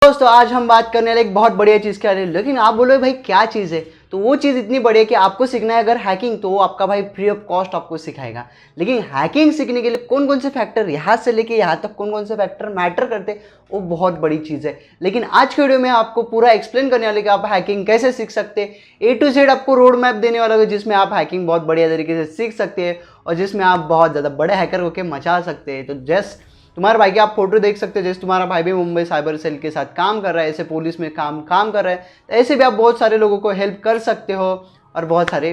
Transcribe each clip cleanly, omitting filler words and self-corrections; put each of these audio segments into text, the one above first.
दोस्तों आज हम बात करने वाले एक बहुत बढ़िया चीज़ के बारे में। लेकिन आप बोलो भाई क्या चीज़ है, तो वो चीज़ इतनी बड़ी है कि आपको सीखना है अगर हैकिंग, तो वो आपका भाई फ्री ऑफ कॉस्ट आपको सिखाएगा। लेकिन हैकिंग सीखने के लिए कौन कौन से फैक्टर यहाँ से लेके यहाँ तक कौन कौन से फैक्टर मैटर करते, वो बहुत बड़ी चीज़ है। लेकिन आज के वीडियो में आपको पूरा एक्सप्लेन करने वाले कि आप हैकिंग कैसे सीख सकते हैं। A to Z आपको रोड मैप देने वाला है जिसमें आप हैकिंग बहुत बढ़िया तरीके से सीख सकते हैं और जिसमें आप बहुत ज़्यादा बड़े हैकर होकर मचा सकते हैं। तो जस्ट तुम्हारे भाई की आप फोटो देख सकते हो, जैसे तुम्हारा भाई भी मुंबई साइबर सेल के साथ काम कर रहा है, ऐसे पुलिस में काम कर रहा है, तो ऐसे भी आप बहुत सारे लोगों को हेल्प कर सकते हो और बहुत सारे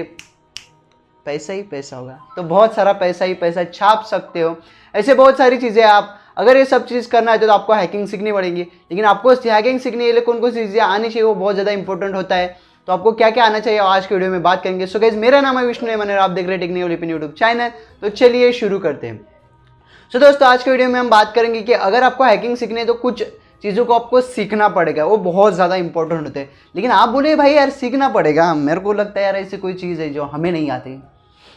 पैसा ही पैसा होगा, तो बहुत सारा पैसा ही पैसा छाप सकते हो। ऐसे बहुत सारी चीज़ें आप अगर ये सब चीज़ करना है तो आपको हैकिंग सीखनी पड़ेगी। लेकिन आपको हैकिंग सीखने के लिए कौन कौन सी चीज़ें आनी चाहिए वो बहुत ज़्यादा इंपॉर्टेंट होता है। तो आपको क्या क्या आना चाहिए आज के वीडियो में बात करेंगे। सो गाइस, मेरा नाम है विष्णु हेमन और आप देख रहे हैं टेक्निकल यूट्यूब चैनल। तो चलिए शुरू करते हैं। तो दोस्तों आज के वीडियो में हम बात करेंगे कि अगर आपको हैकिंग सीखनी है तो कुछ चीज़ों को आपको सीखना पड़ेगा, वो बहुत ज़्यादा इंपॉर्टेंट होते हैं। लेकिन आप बोले भाई यार सीखना पड़ेगा, मेरे को लगता है यार ऐसी कोई चीज़ है जो हमें नहीं आती,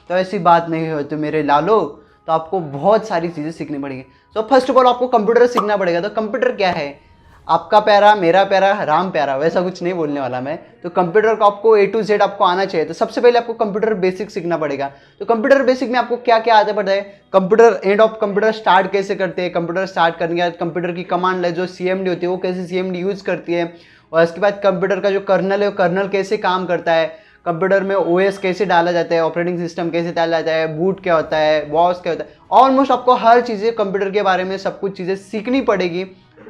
तो ऐसी बात नहीं हो तो मेरे लालो, तो आपको बहुत सारी चीज़ें सीखनी पड़ेगी। तो फर्स्ट ऑफ ऑल आपको कंप्यूटर सीखना पड़ेगा। तो कंप्यूटर क्या है, आपका प्यारा मेरा प्यारा राम प्यारा, वैसा कुछ नहीं बोलने वाला मैं। तो कंप्यूटर को आपको A to Z आपको आना चाहिए। तो सबसे पहले आपको कंप्यूटर बेसिक सीखना पड़ेगा। तो कंप्यूटर बेसिक में आपको क्या क्या आता पड़ता है, computer end of computer start कैसे करते हैं, कंप्यूटर स्टार्ट करने के बाद कंप्यूटर की कमांड है जो CMD होती है वो कैसे CMD यूज़ करती है, और उसके बाद कंप्यूटर का जो कर्नल है वो कर्नल कैसे काम करता है, कंप्यूटर में OS कैसे डाला जाता है, ऑपरेटिंग सिस्टम कैसे डाला जाता है, बूट क्या होता है, वॉस क्या होता है, ऑलमोस्ट आपको हर चीज़ें कंप्यूटर के बारे में सब कुछ चीज़ें सीखनी पड़ेगी,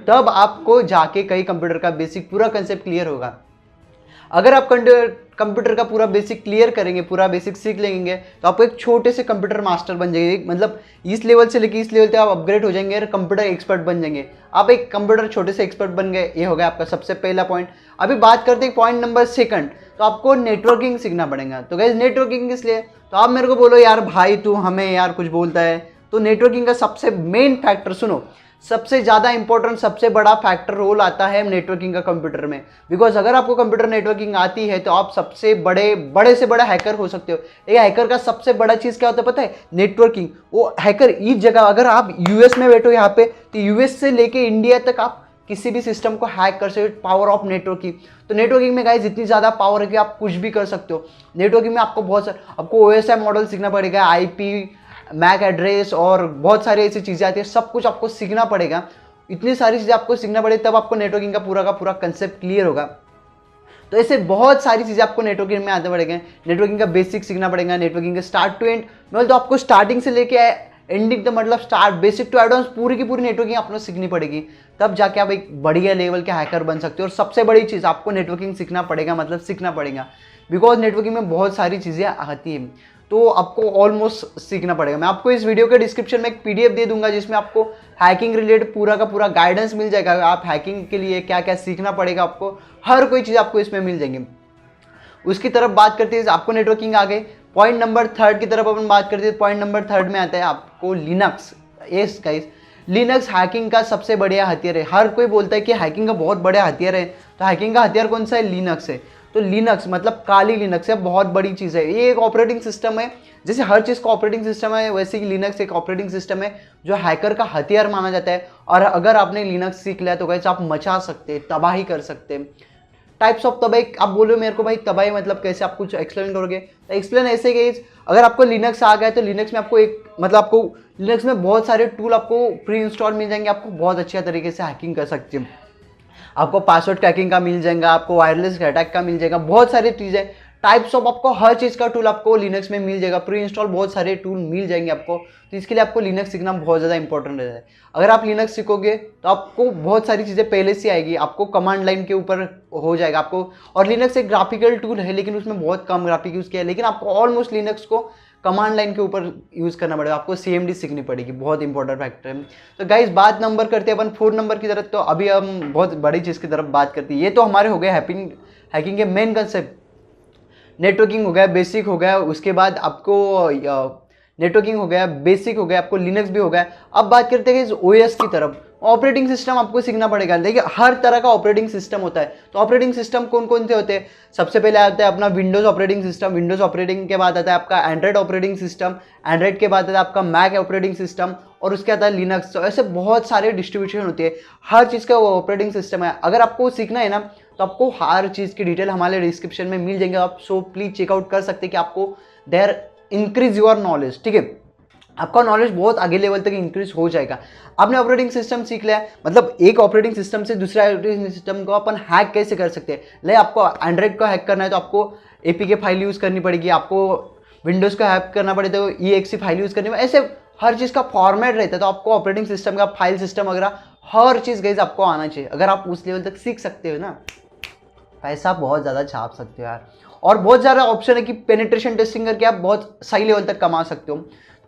तब आपको जाके कहीं कंप्यूटर का बेसिक पूरा कंसेप्ट क्लियर होगा। अगर आप कंप्यूटर का पूरा बेसिक क्लियर करेंगे, पूरा बेसिक सीख लेंगे, तो आपको एक छोटे से कंप्यूटर मास्टर बन जाएंगे। मतलब इस लेवल से लेके इस लेवल तक आप अपग्रेड हो जाएंगे और कंप्यूटर एक्सपर्ट बन जाएंगे। आप एक कंप्यूटर छोटे से एक्सपर्ट बन गए, ये हो गया आपका सबसे पहला पॉइंट। अभी बात करते हैं पॉइंट नंबर सेकंड, तो आपको नेटवर्किंग सीखना पड़ेगा। तो गाइस नेटवर्किंग किस लिए, तो आप मेरे को बोलो यार भाई तू हमें यार कुछ बोलता है, तो नेटवर्किंग का सबसे मेन फैक्टर सुनो, सबसे ज़्यादा इंपॉर्टेंट सबसे बड़ा फैक्टर रोल आता है नेटवर्किंग का कंप्यूटर में। बिकॉज अगर आपको कंप्यूटर नेटवर्किंग आती है तो आप सबसे बड़े से बड़ा हैकर हो सकते हो। एक हैकर का सबसे बड़ा चीज़ क्या होता है पता है, नेटवर्किंग। वो हैकर इस जगह, अगर आप US में बैठो यहाँ पे, तो US से लेके इंडिया तक आप किसी भी सिस्टम को हैक कर सकते हो, पावर ऑफ नेटवर्किंग। तो नेटवर्किंग में गाइस इतनी ज़्यादा पावर है कि आप कुछ भी कर सकते हो। नेटवर्किंग में आपको बहुत सारे, आपको OSI मॉडल सीखना पड़ेगा, IP मैक एड्रेस और बहुत सारी ऐसी चीज़ें आती है, सब कुछ आपको सीखना पड़ेगा। इतनी सारी चीज़ें आपको सीखना पड़ेगी तब आपको नेटवर्किंग का पूरा कंसेप्ट क्लियर होगा। तो ऐसे बहुत सारी चीज़ें आपको नेटवर्किंग में आते पड़ेगा। नेटवर्किंग का बेसिक सीखना पड़ेगा, नेटवर्किंग का स्टार्ट टू एंड, मतलब तो आपको स्टार्टिंग से लेके एंडिंग तक, मतलब स्टार्ट बेसिक टू एडवांस पूरी की पूरी नेटवर्किंग आपको सीखनी पड़ेगी, तब जाके आप एक बढ़िया लेवल के हैकर बन सकते हो। और सबसे बड़ी चीज़ आपको नेटवर्किंग सीखना पड़ेगा, मतलब सीखना पड़ेगा, बिकॉज नेटवर्किंग में बहुत सारी चीज़ें आती हैं, तो आपको ऑलमोस्ट सीखना पड़ेगा। मैं आपको इस वीडियो के डिस्क्रिप्शन में एक PDF दे दूंगा जिसमें आपको हैकिंग रिलेटेड पूरा का पूरा गाइडेंस मिल जाएगा। आप हैकिंग के लिए क्या क्या सीखना पड़ेगा, आपको हर कोई चीज़ आपको इसमें मिल जाएगी। उसकी तरफ बात करते हैं, आपको नेटवर्किंग आ गई। पॉइंट नंबर थर्ड की तरफ अपन बात करते हैं। पॉइंट नंबर थर्ड में आता है आपको Linux. Yes guys, Linux hacking का सबसे बढ़िया हथियार है। हर कोई बोलता है कि हैकिंग का बहुत बड़ा हथियार है, तो हैकिंग का हथियार कौन सा है, लिनक्स है। तो लिनक्स मतलब काली लिनक्स है, बहुत बड़ी चीज़ है। ये एक ऑपरेटिंग सिस्टम है, जैसे हर चीज़ का ऑपरेटिंग सिस्टम है वैसे ही लिनक्स एक ऑपरेटिंग सिस्टम है जो हैकर का हथियार माना जाता है। और अगर आपने लिनक्स सीख लिया तो गाइस आप मचा सकते हैं, तबाही कर सकते हैं। टाइप्स ऑफ तबाही, आप बोलो मेरे को भाई तबाही मतलब कैसे, आप कुछ एक्सप्लेन करोगे, तो एक्सप्लेन ऐसे कि अगर आपको लिनक्स आ गया तो लिनक्स में आपको एक, मतलब आपको लिनक्स में बहुत सारे टूल आपको प्री इंस्टॉल मिल जाएंगे, आपको बहुत अच्छे तरीके से हैकिंग कर सकते हैं। आपको पासवर्ड क्रैकिंग का मिल जाएगा, आपको वायरलेस अटैक का मिल जाएगा, बहुत सारी चीज़ें, टाइप्स ऑफ आपको हर चीज़ का टूल आपको लिनक्स में मिल जाएगा, प्री इंस्टॉल बहुत सारे टूल मिल जाएंगे आपको। तो इसके लिए आपको लिनक्स सीखना बहुत ज़्यादा इंपॉर्टेंट रहता है। अगर आप लिनक्स सीखोगे तो आपको बहुत सारी चीज़ें पहले से आएगी, आपको कमांड लाइन के ऊपर हो जाएगा आपको। और लिनक्स एक ग्राफिकल टूल है लेकिन उसमें बहुत कम ग्राफिक यूज़ किया है, लेकिन आपको ऑलमोस्ट लिनक्स को कमांड लाइन के ऊपर यूज़ करना पड़ेगा, आपको CMD सीखनी पड़ेगी, बहुत इंपॉर्टेंट फैक्टर है। तो गाइस बात नंबर करते हैं अपन 4 नंबर की तरफ। तो अभी हम बहुत बड़ी चीज़ की तरफ बात करते हैं। ये तो हमारे हो गए हैकिंग के मेन कंसेप्ट। नेटवर्किंग हो गया, बेसिक हो गया, उसके बाद आपको नेटवर्किंग हो गया, बेसिक हो गया, आपको लिनक्स भी हो गया। अब बात करते हैं इस OS की तरफ। ऑपरेटिंग सिस्टम आपको सीखना पड़ेगा। देखिए हर तरह का ऑपरेटिंग सिस्टम होता है, तो ऑपरेटिंग सिस्टम कौन कौन से होते हैं? सबसे पहले आता है अपना Windows operating system, Windows operating के बाद आता है आपका एंड्रॉइड ऑपरेटिंग सिस्टम, एंड्रॉइड के बाद आता है आपका मैक ऑपरेटिंग सिस्टम, और उसके आता है लिनक्स। तो ऐसे बहुत सारे डिस्ट्रीब्यूशन होती है, हर चीज़ का वो ऑपरेटिंग सिस्टम है। अगर आपको सीखना है ना तो आपको हर चीज़ की डिटेल हमारे डिस्क्रिप्शन में मिल जाएंगे, आप सो प्लीज़ चेकआउट कर सकते हैं कि आपको देयर इंक्रीज योर नॉलेज। ठीक है, आपका नॉलेज बहुत आगे लेवल तक इंक्रीज हो जाएगा। आपने ऑपरेटिंग सिस्टम सीख लिया, मतलब एक ऑपरेटिंग सिस्टम से दूसरा ऑपरेटिंग सिस्टम को अपन हैक कैसे कर सकते हैं। ले आपको एंड्रॉइड को हैक करना है तो आपको APK फाइल यूज़ करनी पड़ेगी, आपको विंडोज़ को हैक करना पड़ेगा तो EXE फाइल यूज़ करनी पड़ेगी। ऐसे हर चीज़ का फॉर्मेट रहता है, तो आपको ऑपरेटिंग सिस्टम का फाइल सिस्टम वगैरह हर चीज़ गाइस आपको आना चाहिए। अगर आप उस लेवल तक सीख सकते हो ना, पैसा बहुत ज़्यादा छाप सकते हो यार। और बहुत ज़्यादा ऑप्शन है कि पेनिट्रेशन टेस्टिंग करके आप बहुत सही लेवल तक कमा सकते हो।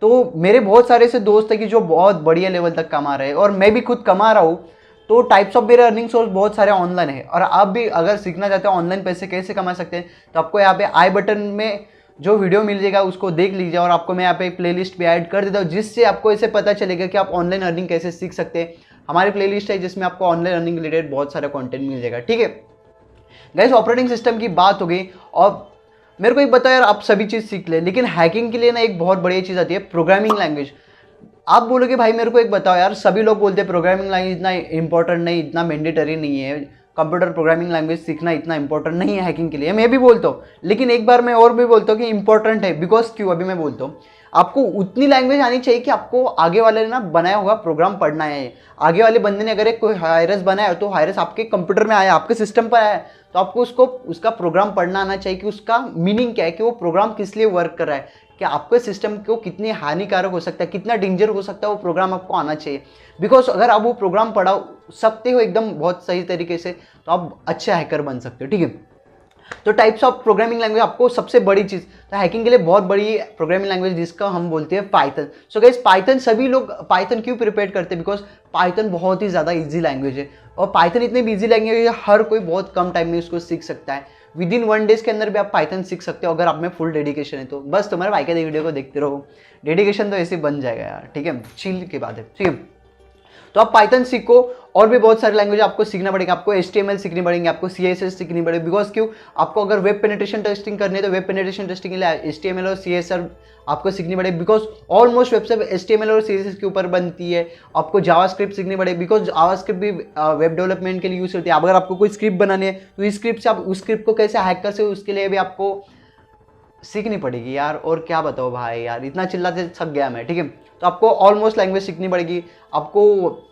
तो मेरे बहुत सारे ऐसे दोस्त हैं कि जो बहुत बढ़िया लेवल तक कमा रहे हैं, और मैं भी खुद कमा रहा हूँ। तो टाइप्स ऑफ मेरे अर्निंग सोर्स बहुत सारे ऑनलाइन है, और आप भी अगर सीखना चाहते हो ऑनलाइन पैसे कैसे कमा सकते हैं, तो आपको यहाँ पे आई बटन में जो वीडियो मिल जाएगा उसको देख लीजिए, और आपको मैं यहाँ पे प्लेलिस्ट भी ऐड कर देता हूँ, जिससे आपको ऐसे पता चलेगा कि आप ऑनलाइन अर्निंग कैसे सीख सकते हैं। हमारी प्लेलिस्ट है जिसमें आपको ऑनलाइन अर्निंग रिलेटेड बहुत सारा कंटेंट मिल जाएगा। ठीक है गाइस, ऑपरेटिंग सिस्टम की बात हो गई, और मेरे को एक बताओ यार, आप सभी चीज़ सीख ले, लेकिन हैकिंग के लिए ना एक बहुत बढ़िया चीज़ आती है, प्रोग्रामिंग लैंग्वेज। आप बोलोगे भाई मेरे को एक बताओ यार, सभी लोग बोलते हैं प्रोग्रामिंग लैंग्वेज इतना इंपॉर्टेंट नहीं, इतना मैंडेटरी नहीं है, कंप्यूटर प्रोग्रामिंग लैंग्वेज सीखना इतना इंपॉर्टेंट नहीं है हैकिंग के लिए। मैं भी बोलता हूँ, लेकिन एक बार मैं और भी बोलता हूँ कि इंपॉर्टेंट है। बिकॉज क्यों, अभी मैं बोलता हूँ, आपको उतनी लैंग्वेज आनी चाहिए कि आपको आगे वाले ने ना बनाया हुआ प्रोग्राम पढ़ना है। आगे वाले बंदे ने अगर एक कोई वायरस बनाया तो वायरस आपके कंप्यूटर में आया, आपके सिस्टम पर आया, तो आपको उसका प्रोग्राम पढ़ना आना चाहिए कि उसका मीनिंग क्या है, कि वो प्रोग्राम किस लिए वर्क कर रहा है, कि आपके सिस्टम को कितनी हानिकारक हो सकता है, कितना डेंजर हो सकता है, वो प्रोग्राम आपको आना चाहिए। बिकॉज अगर आप वो प्रोग्राम पढ़ा सकते हो एकदम बहुत सही तरीके से, तो आप अच्छे हैकर बन सकते हो। ठीक है, तो टाइप्स ऑफ प्रोग्रामिंग लैंग्वेज, आपको सबसे बड़ी चीज़ तो हैकिंग के लिए बहुत बड़ी प्रोग्रामिंग लैंग्वेज जिसका हम बोलते हैं पाइथन। सो गाइस, पाइथन सभी लोग पाइथन क्यों प्रिपेयर करते हैं? बिकॉज पाइथन बहुत ही ज़्यादा इजी लैंग्वेज है, और पाइथन इतनी भी इजी लैंग्वेज है, हर कोई बहुत कम टाइम में उसको सीख सकता है। विदिन 1 डेज के अंदर भी आप पाइथन सीख सकते हो, अगर आप में फुल डेडिकेशन है तो। बस तुम्हारे भाई के वीडियो को देखते रहो, डेडिकेशन तो ऐसे बन जाएगा यार। ठीक है, चिल की बात है। ठीक है, तो आप पाइथन सीखो, और भी बहुत सारे लैंग्वेज आपको सीखना पड़ेगा। आपको HTML सीखनी पड़ेंगे, आपको CSS सीखनी पड़ेगी। बिकॉज क्यों, आपको अगर वेब पेनिट्रेशन टेस्टिंग करनी है तो वेब पेनिट्रेशन टेस्टिंग के लिए HTML और CSS आपको सीखनी पड़ेगी। बिकॉज ऑलमोस्ट वेबसाइट HTML और CSS के ऊपर बनती है। आपको जावास्क्रिप्ट सीखनी पड़ेगी, बिकॉज जावास्क्रिप्ट भी वेब डेवलपमेंट के लिए यूज होती है। अगर आपको कोई स्क्रिप्ट बनानी है तो इस स्क्रिप्ट से आप उस स्क्रिप्ट को कैसे हैक कर सकते हो, उसके लिए भी आपको सीखनी पड़ेगी यार। और क्या बताओ भाई यार, इतना चिल्लाते थक गया मैं। ठीक है, तो आपको ऑलमोस्ट लैंग्वेज सीखनी पड़ेगी, आपको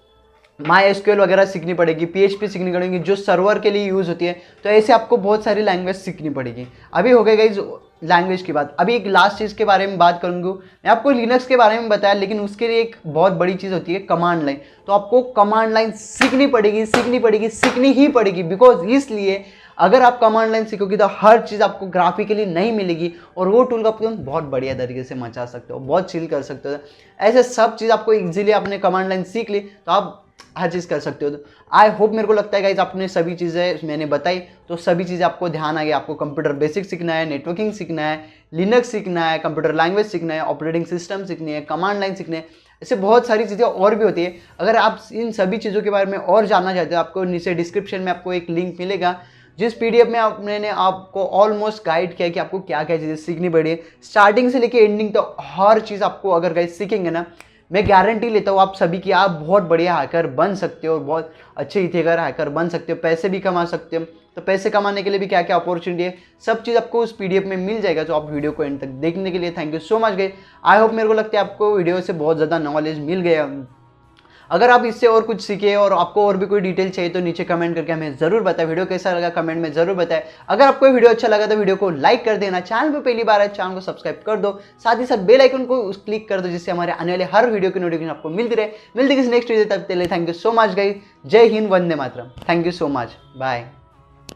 MySQL वगैरह सीखनी पड़ेगी, PHP सीखनी पड़ेगी जो सर्वर के लिए यूज़ होती है। तो ऐसे आपको बहुत सारी लैंग्वेज सीखनी पड़ेगी। अभी हो गई गाइस लैंग्वेज की बात। अभी एक लास्ट चीज़ के बारे में बात करूँगा। मैं आपको लिनक्स के बारे में बताया, लेकिन उसके लिए एक बहुत बड़ी चीज़ होती है कमांड लाइन। तो आपको कमांड लाइन सीखनी पड़ेगी, सीखनी ही पड़ेगी। बिकॉज इसलिए अगर आप कमांड लाइन सीखोगे तो हर चीज़ आपको ग्राफिकली नहीं मिलेगी, और वो टूल का तुम बहुत बढ़िया तरीके से मचा सकते हो, बहुत चिल कर सकते हो। ऐसे सब चीज़ आपको इजीली आपने कमांड लाइन सीख ली तो आप हर चीज़ कर सकते हो। तो आई होप, मेरे को लगता है गाइज आपने सभी चीज़ें मैंने बताई, तो सभी चीज़ें आपको ध्यान आ गया। आपको कंप्यूटर बेसिक सीखना है, नेटवर्किंग सीखना है, लिनक्स सीखना है, कंप्यूटर लैंग्वेज सीखना है, ऑपरेटिंग सिस्टम सीखनी है, कमांड लाइन सीखनी है, ऐसे बहुत सारी चीज़ें और भी होती है। अगर आप इन सभी चीज़ों के बारे में और जानना चाहते हो, आपको नीचे डिस्क्रिप्शन में आपको एक लिंक मिलेगा, जिस PDF में मैंने आपको ऑलमोस्ट गाइड किया कि आपको क्या क्या चीज़ें सीखनी पड़ी, स्टार्टिंग से लेके एंडिंग तो हर चीज़ आपको अगर गाइस सीखेंगे ना, मैं गारंटी लेता हूँ आप सभी की, आप बहुत बढ़िया हैकर बन सकते हो, बहुत अच्छे इथिकर हैकर बन सकते हो, पैसे भी कमा सकते हो। तो पैसे कमाने के लिए भी क्या क्या अपॉर्चुनिटी है, सब चीज़ आपको उस PDF में मिल जाएगा। तो आप वीडियो को एंड तक देखने के लिए thank you so much guys. I hope, मेरे को लगता है आपको वीडियो से बहुत ज़्यादा नॉलेज मिल गया। अगर आप इससे और कुछ सीखे और आपको और भी कोई डिटेल चाहिए तो नीचे कमेंट करके हमें जरूर बताएं। वीडियो कैसा लगा कमेंट में जरूर बताएं। अगर आपको वीडियो अच्छा लगा तो वीडियो को लाइक कर देना, चैनल पे पहली बार है चैनल को सब्सक्राइब कर दो, साथ ही साथ बेल आइकन को क्लिक कर दो, जिससे हमारे आने वाले हर वीडियो की नोटिफिकेशन आपको मिलती रहे। मिलती किसी नेक्स्ट वीडियो, तब तक के लिए thank you so much guys. जय हिंद, वंदे मातरम। Thank you so much, bye.